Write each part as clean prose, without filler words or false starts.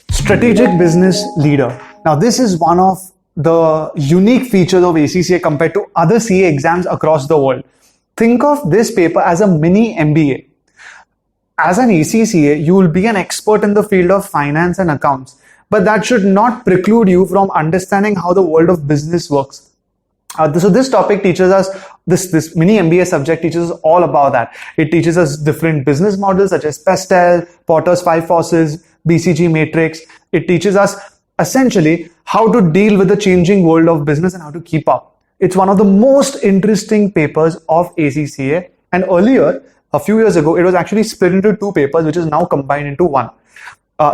Strategic business leader. Now, this is one of the unique features of ACCA compared to other CA exams across the world. Think of this paper as a mini MBA. As an ACCA, you will be an expert in the field of finance and accounts, but that should not preclude you from understanding how the world of business works. So this topic teaches us, this mini MBA subject teaches us all about that. It teaches us different business models such as Pestel, Porter's 5 Forces, BCG matrix. It teaches us essentially how to deal with the changing world of business and how to keep up. It's one of the most interesting papers of ACCA, and earlier, a few years ago, it was actually split into 2 papers, which is now combined into 1.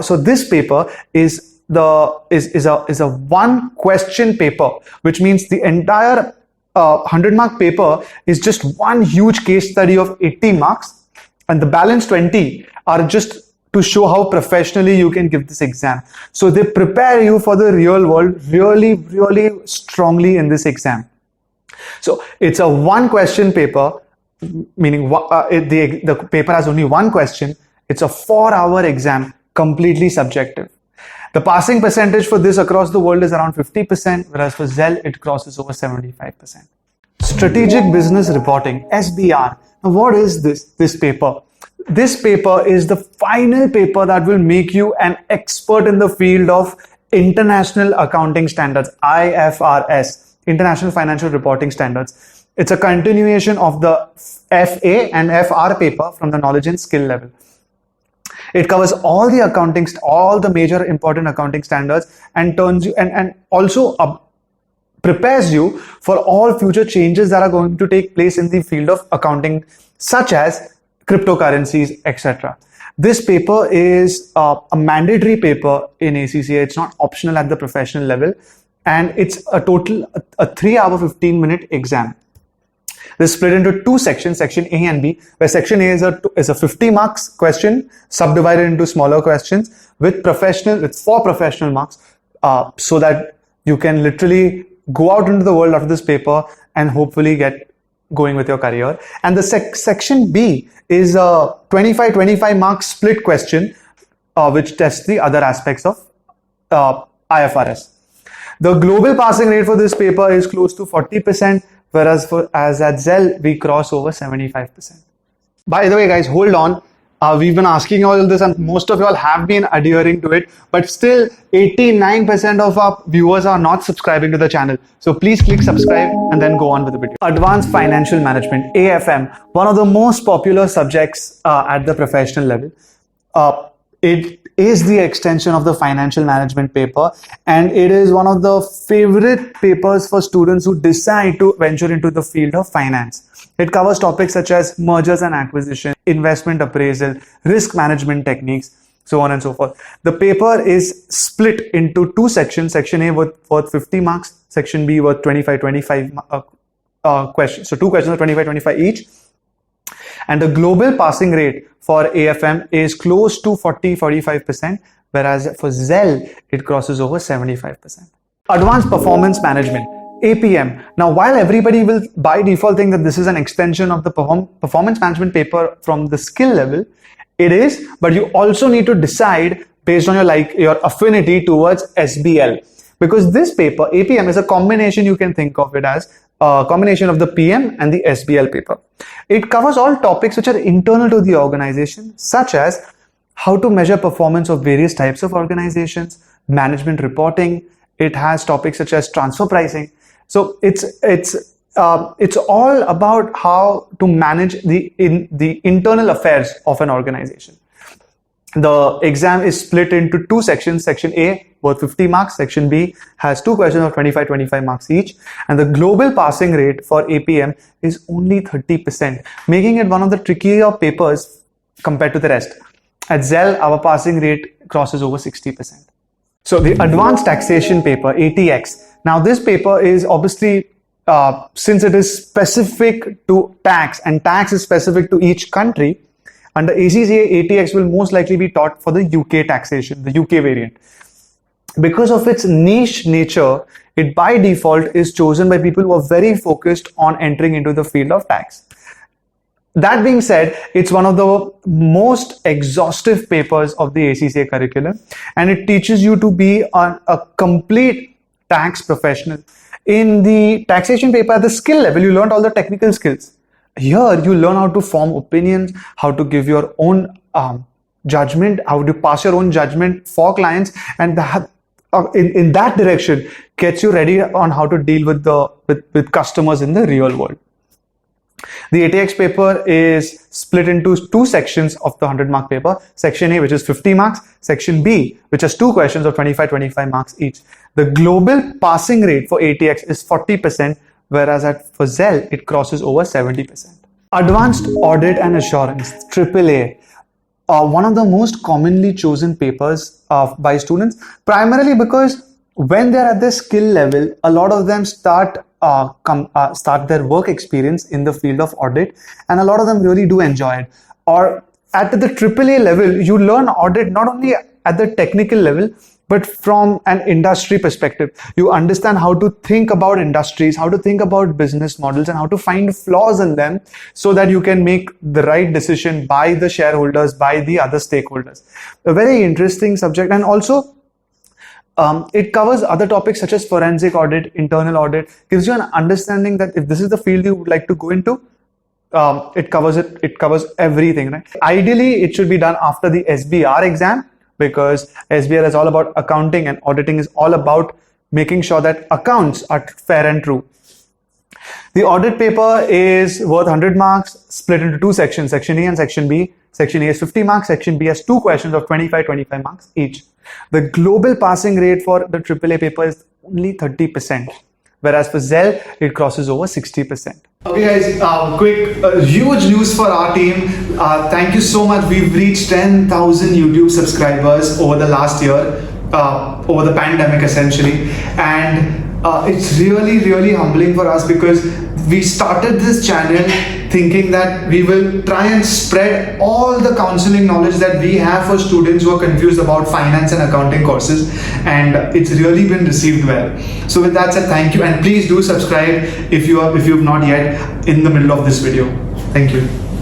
So this paper is a one question paper, which means the entire 100-mark paper is just one huge case study of 80 marks, and the balance 20 are just to show how professionally you can give this exam. So they prepare you for the real world really strongly in this exam. So it's a one question paper, meaning the paper has only one question. It's a 4-hour exam, completely subjective. The passing percentage for this across the world is around 50%, whereas for Zell, it crosses over 75%. Strategic Business Reporting, SBR. Now, what is this paper? This paper is the final paper that will make you an expert in the field of International Accounting Standards, IFRS, International Financial Reporting Standards. It's a continuation of the FA and FR paper from the knowledge and skill level. It covers all the major important accounting standards and turns you and also prepares you for all future changes that are going to take place in the field of accounting, such as cryptocurrencies, etc. This paper is a mandatory paper in ACCA. It's not optional at the professional level, and it's a 3-hour 15-minute exam. This is split into 2 sections, section A and B, where section A is a 50 marks question subdivided into smaller questions with 4 professional marks, so that you can literally go out into the world after this paper and hopefully get going with your career. And the section B is a 25 mark split question, which tests the other aspects of IFRS. The global passing rate for this paper is close to 40%, whereas as at Zell, we cross over 75%. By the way, guys, hold on. We've been asking you all this, and most of you all have been adhering to it, but still 89% of our viewers are not subscribing to the channel. So please click subscribe and then go on with the video. Advanced Financial Management, AFM, one of the most popular subjects at the professional level. It is the extension of the financial management paper, and it is one of the favorite papers for students who decide to venture into the field of finance. It covers topics such as mergers and acquisition, investment appraisal, risk management techniques, so on and so forth. The paper is split into 2 sections, section A worth 50 marks, section B worth 25 questions. So 2 questions are 25 each. And the global passing rate for AFM is close to 40-45%, whereas for Zell, it crosses over 75%. Advanced Performance Management, APM. Now, while everybody will by default think that this is an extension of the performance management paper from the skill level, it is, but you also need to decide based on your affinity towards SBL. Because this paper, APM, is a combination, you can think of it as a combination of the PM and the SBL paper. It covers all topics which are internal to the organization, such as how to measure performance of various types of organizations, management reporting. It has topics such as transfer pricing. So it's all about how to manage the internal affairs of an organization. The exam is split into 2 sections. Section A worth 50 marks. Section B has 2 questions of 25 marks each. And the global passing rate for APM is only 30%, making it one of the trickier papers compared to the rest. At Zell, our passing rate crosses over 60%. So the Advanced Taxation paper, ATX. Now this paper is obviously, since it is specific to tax, and tax is specific to each country, under ACCA, ATX will most likely be taught for the UK taxation, the UK variant. Because of its niche nature, it by default is chosen by people who are very focused on entering into the field of tax. That being said, it's one of the most exhaustive papers of the ACCA curriculum, and it teaches you to be a complete tax professional. In the taxation paper at the skill level, you learned all the technical skills. Here, you learn how to form opinions, how to give your own judgment, how to pass your own judgment for clients, and that, in that direction gets you ready on how to deal with customers in the real world. The ATX paper is split into two sections of the 100-mark paper. Section A, which is 50 marks. Section B, which has two questions of 25 marks each. The global passing rate for ATX is 40%, whereas for Zell, it crosses over 70%. Advanced Audit and Assurance, AAA, one of the most commonly chosen papers by students, primarily because when they're at the skill level, a lot of them start their work experience in the field of audit, and a lot of them really do enjoy it. Or at the AAA level, you learn audit not only at the technical level, but from an industry perspective. You understand how to think about industries, how to think about business models, and how to find flaws in them so that you can make the right decision by the shareholders, by the other stakeholders. A very interesting subject. And also, it covers other topics such as forensic audit, internal audit, gives you an understanding that if this is the field you would like to go into, it covers everything, right? Ideally, it should be done after the SBR exam, because SBR is all about accounting and auditing is all about making sure that accounts are fair and true. The audit paper is worth 100 marks, split into two sections, Section A and Section B. Section A is 50 marks, Section B has two questions of 25 marks each. The global passing rate for the AAA paper is only 30%, whereas for Zell, it crosses over 60%. Okay guys, huge news for our team. Thank you so much. We've reached 10,000 YouTube subscribers over the last year, over the pandemic essentially. And it's really humbling for us, because we started this channel thinking that we will try and spread all the counseling knowledge that we have for students who are confused about finance and accounting courses, and it's really been received well. So with that said, thank you, and please do subscribe if you've not yet in the middle of this video. Thank you.